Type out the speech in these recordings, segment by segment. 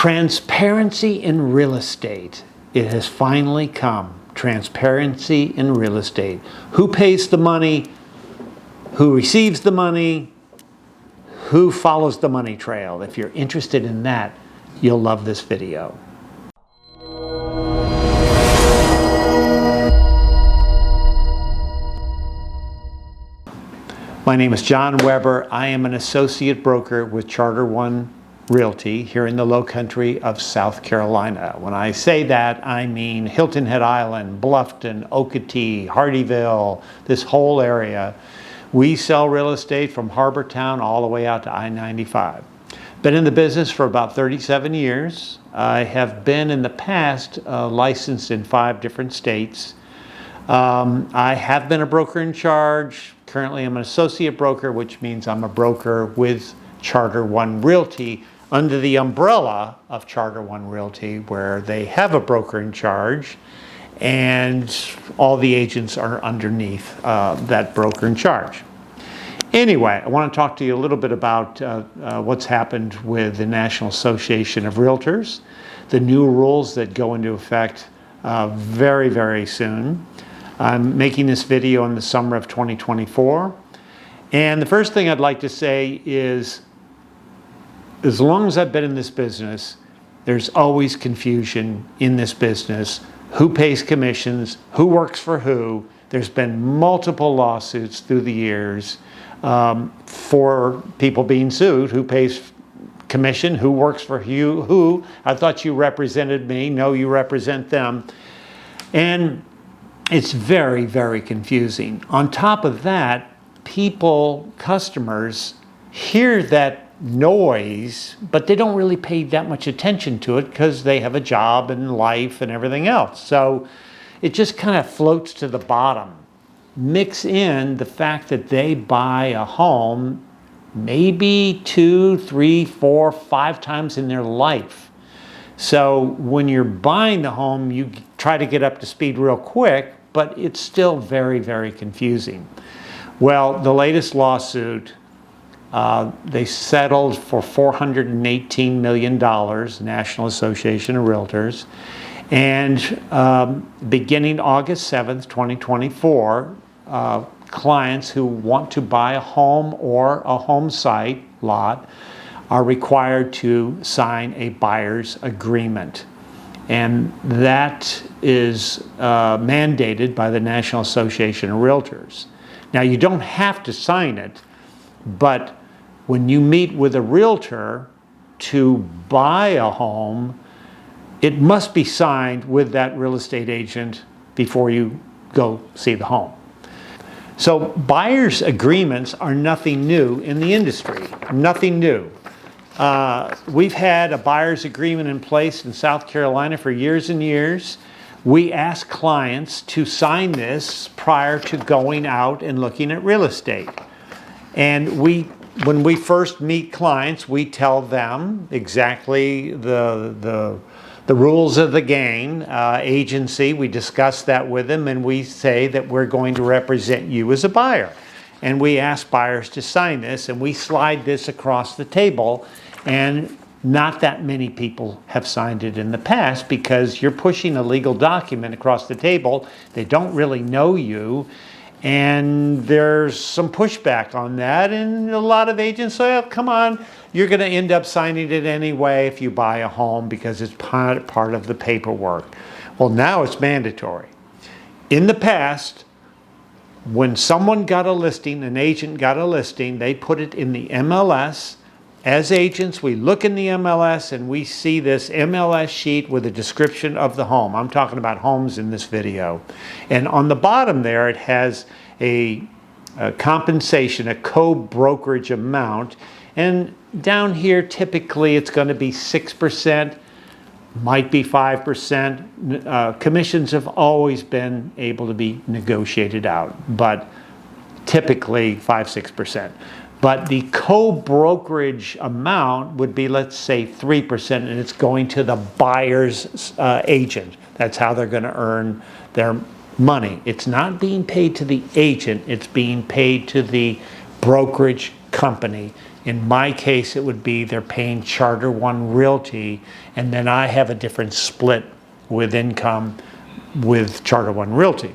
Transparency in real estate. It has finally come. Transparency in real estate. Who pays the money? Who receives the money? Who follows the money trail? If you're interested in that, you'll love this video. My name is John Weber. I am an associate broker with Charter One Realty here in the Lowcountry of South Carolina. When I say that, I mean Hilton Head Island, Bluffton, Okatee, Hardyville, this whole area. We sell real estate from Harbor Town all the way out to I-95. Been in the business for about 37 years. I have been in the past licensed in 5 different states. I have been a broker in charge. Currently, I'm an associate broker, which means I'm a broker with Charter One Realty under the umbrella of Charter One Realty, where they have a broker in charge and all the agents are underneath that broker in charge. Anyway, I want to talk to you a little bit about what's happened with the National Association of Realtors, the new rules that go into effect very, very soon. I'm making this video in the summer of 2024. And the first thing I'd like to say is, as long as I've been in this business, there's always confusion in this business. Who pays commissions? Who works for who? There's been multiple lawsuits through the years for people being sued. Who pays commission? Who works for who? I thought you represented me. No, you represent them. And it's very, very confusing. On top of that, customers hear that noise, but they don't really pay that much attention to it because they have a job and life and everything else. So it just kind of floats to the bottom. Mix in the fact that they buy a home maybe 2, 3, 4, 5 times in their life. So when you're buying the home, you try to get up to speed real quick, but it's still very, very confusing. Well, the latest lawsuit, they settled for $418 million, National Association of Realtors. And beginning August 7th, 2024, clients who want to buy a home or a home site lot are required to sign a buyer's agreement. And that is mandated by the National Association of Realtors. Now, you don't have to sign it, but when you meet with a realtor to buy a home, it must be signed with that real estate agent before you go see the home. So buyer's agreements are nothing new in the industry, nothing new. We've had a buyer's agreement in place in South Carolina for years and years. We ask clients to sign this prior to going out and looking at real estate. And when we first meet clients, we tell them exactly the rules of the game, agency. We discuss that with them, and we say that we're going to represent you as a buyer. And we ask buyers to sign this, and we slide this across the table. And not that many people have signed it in the past because you're pushing a legal document across the table. They don't really know you. And there's some pushback on that. And a lot of agents say, oh, come on, you're going to end up signing it anyway if you buy a home because it's part of the paperwork. Well, now it's mandatory. In the past, when someone got a listing, an agent got a listing, they put it in the MLS. As agents, we look in the MLS and we see this MLS sheet with a description of the home. I'm talking about homes in this video. And on the bottom there, it has a compensation, a co-brokerage amount. And down here, typically, it's going to be 6%, might be 5%. Commissions have always been able to be negotiated out, but typically 5-6%. But the co-brokerage amount would be, let's say, 3%, and it's going to the buyer's agent. That's how they're going to earn their money. It's not being paid to the agent. It's being paid to the brokerage company In my case, it would be they're paying Charter One Realty, and then I have a different split with income with Charter One Realty.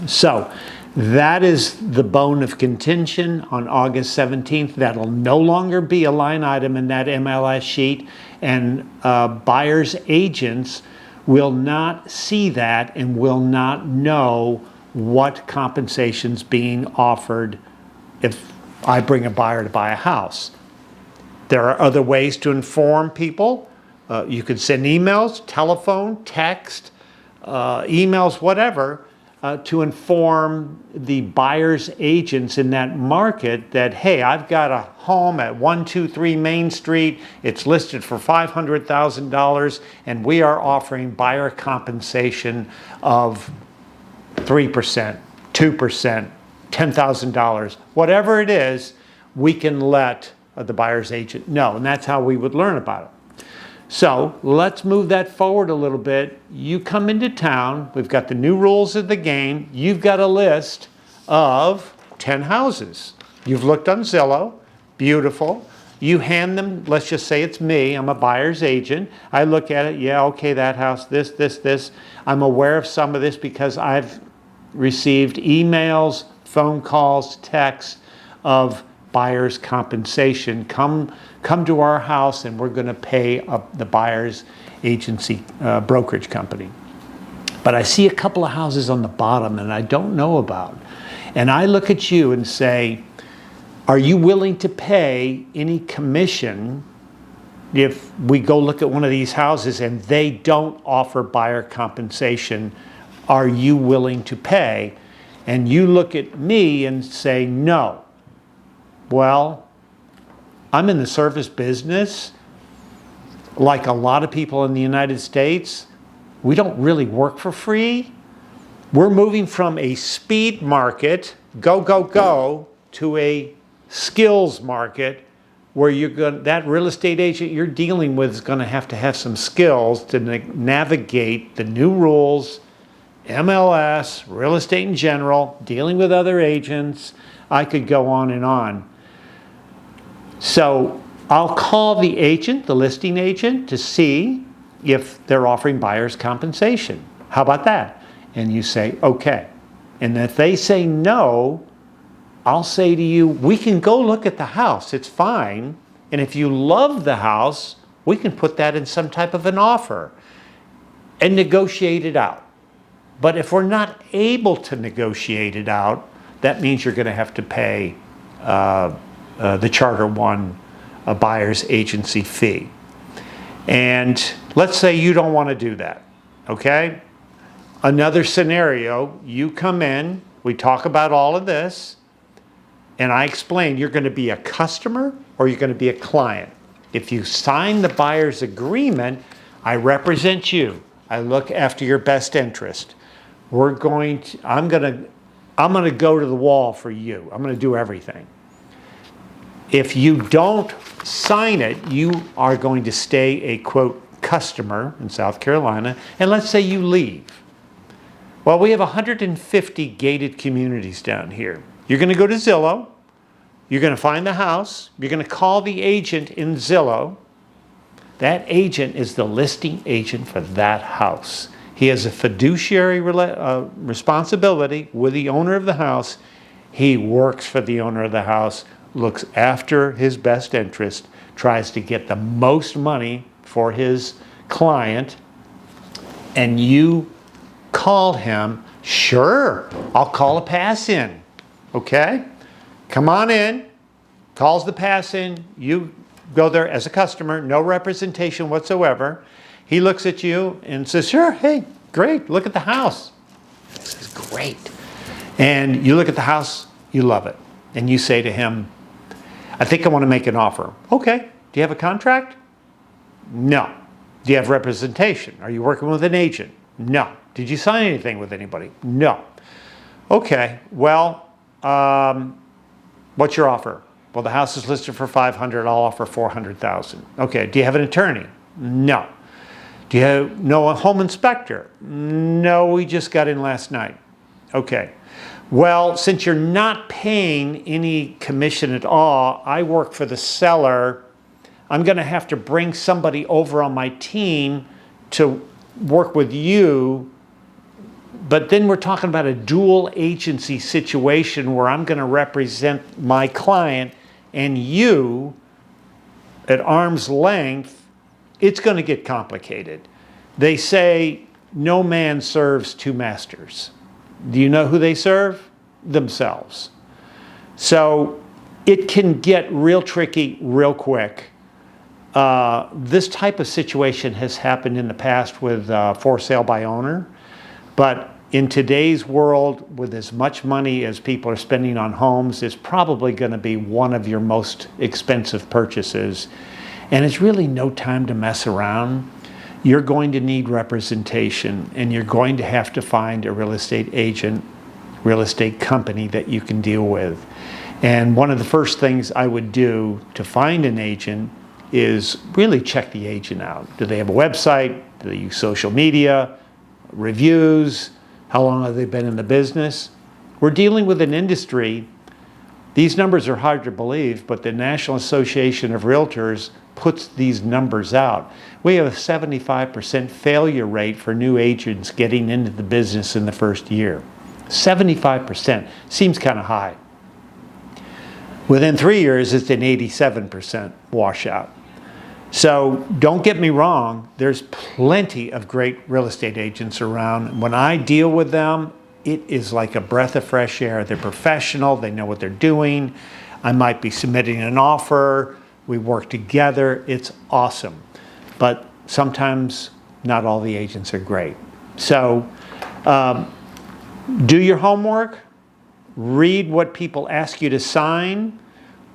So that is the bone of contention on August 17th. That'll no longer be a line item in that MLS sheet, and buyers agents will not see that and will not know what compensation's being offered if I bring a buyer to buy a house. There are other ways to inform people. You could send emails, telephone, text, emails, whatever, to inform the buyer's agents in that market that, hey, I've got a home at 123 Main Street. It's listed for $500,000, and we are offering buyer compensation of 3%, 2%, $10,000, whatever it is, we can let the buyer's agent know, and that's how we would learn about it. So let's move that forward a little bit. You come into town, we've got the new rules of the game. You've got a list of 10 houses. You've looked on Zillow, beautiful. You hand them, let's just say it's me, I'm a buyer's agent. I look at it, yeah, okay, that house, this. I'm aware of some of this because I've received emails, phone calls, texts of buyer's compensation. Come to our house and we're going to pay the buyer's agency brokerage company. But I see a couple of houses on the bottom and I don't know about. And I look at you and say, are you willing to pay any commission if we go look at one of these houses and they don't offer buyer compensation? Are you willing to pay? And you look at me and say, no. Well, I'm in the service business. Like a lot of people in the United States, we don't really work for free. We're moving from a speed market, go, to a skills market where that real estate agent you're dealing with is going to have some skills to navigate the new rules, MLS, real estate in general, dealing with other agents. I could go on and on. So I'll call the agent, the listing agent, to see if they're offering buyer's compensation. How about that? And you say, okay. And if they say no, I'll say to you, we can go look at the house. It's fine. And if you love the house, we can put that in some type of an offer and negotiate it out. But if we're not able to negotiate it out, that means you're going to have to pay the Charter One buyer's agency fee. And let's say you don't want to do that, okay? Another scenario, you come in, we talk about all of this, and I explain you're going to be a customer or you're going to be a client. If you sign the buyer's agreement, I represent you. I look after your best interest. I'm going to go to the wall for you. I'm going to do everything. If you don't sign it, you are going to stay a, quote, customer in South Carolina, and let's say you leave. Well, we have 150 gated communities down here. You're going to go to Zillow. You're going to find the house. You're going to call the agent in Zillow. That agent is the listing agent for that house. He has a fiduciary responsibility with the owner of the house. He works for the owner of the house, looks after his best interest, tries to get the most money for his client, and you call him, sure, I'll call a pass in, okay? Come on in, calls the pass in, you go there as a customer, no representation whatsoever. He looks at you and says, sure, hey, great, look at the house. This is great. And you look at the house, you love it. And you say to him, I think I want to make an offer. Okay, do you have a contract? No. Do you have representation? Are you working with an agent? No. Did you sign anything with anybody? No. Okay, well, what's your offer? Well, the house is listed for $500,000. I'll offer $400,000. Okay, do you have an attorney? No. Do you know a home inspector? No, we just got in last night. Okay. Well, since you're not paying any commission at all, I work for the seller. I'm going to have to bring somebody over on my team to work with you. But then we're talking about a dual agency situation where I'm going to represent my client and you at arm's length. It's going to get complicated. They say no man serves two masters. Do you know who they serve? Themselves. So it can get real tricky real quick. This type of situation has happened in the past with for sale by owner, but in today's world, with as much money as people are spending on homes, it's probably going to be one of your most expensive purchases. And it's really no time to mess around. You're going to need representation, and you're going to have to find a real estate agent, real estate company that you can deal with. And one of the first things I would do to find an agent is really check the agent out. Do they have a website? Do they use social media? Reviews? How long have they been in the business? We're dealing with an industry, these numbers are hard to believe, but the National Association of Realtors puts these numbers out. We have a 75% failure rate for new agents getting into the business in the first year. 75% seems kind of high. Within 3 years, it's an 87% washout. So don't get me wrong, there's plenty of great real estate agents around. When I deal with them, it is like a breath of fresh air. They're professional, they know what they're doing. I might be submitting an offer, we work together, it's awesome. But sometimes not all the agents are great. So do your homework, read what people ask you to sign,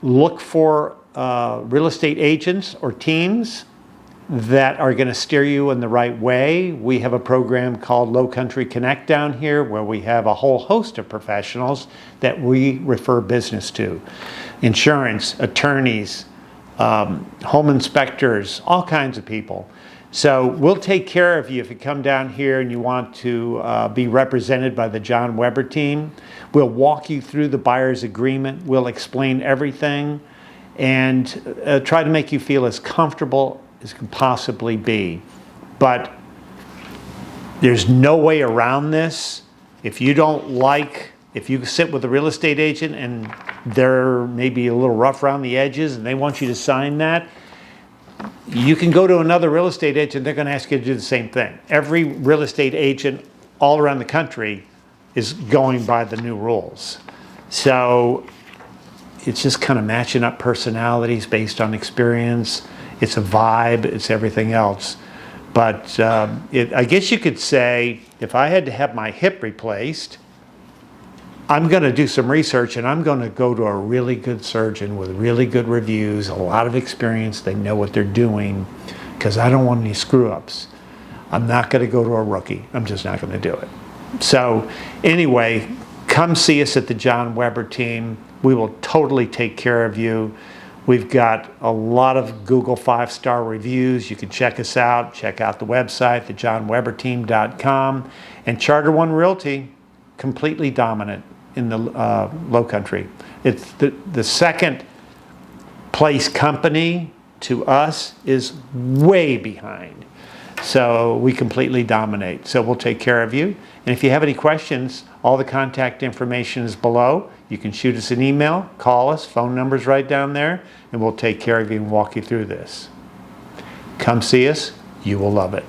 look for real estate agents or teams that are going to steer you in the right way. We have a program called Lowcountry Connect down here where we have a whole host of professionals that we refer business to. Insurance, attorneys, home inspectors, all kinds of people. So we'll take care of you if you come down here and you want to be represented by the John Weber team. We'll walk you through the buyer's agreement. We'll explain everything and try to make you feel as comfortable as can possibly be. But there's no way around this. If you don't like, if you sit with a real estate agent and they're maybe a little rough around the edges and they want you to sign that, you can go to another real estate agent, they're going to ask you to do the same thing. Every real estate agent all around the country is going by the new rules. So it's just kind of matching up personalities based on experience. It's a vibe, it's everything else. But I guess you could say, if I had to have my hip replaced, I'm going to do some research and I'm going to go to a really good surgeon with really good reviews, a lot of experience, they know what they're doing, because I don't want any screw-ups. I'm not going to go to a rookie. I'm just not going to do it. So anyway, come see us at the John Weber team. We will totally take care of you. We've got a lot of Google 5-star reviews. You can check us out. Check out the website, thejohnweberteam.com. And Charter One Realty, completely dominant in the Lowcountry. It's the second place company to us is way behind. So we completely dominate. So we'll take care of you. And if you have any questions, all the contact information is below. You can shoot us an email, call us, phone number's right down there, and we'll take care of you and walk you through this. Come see us. You will love it.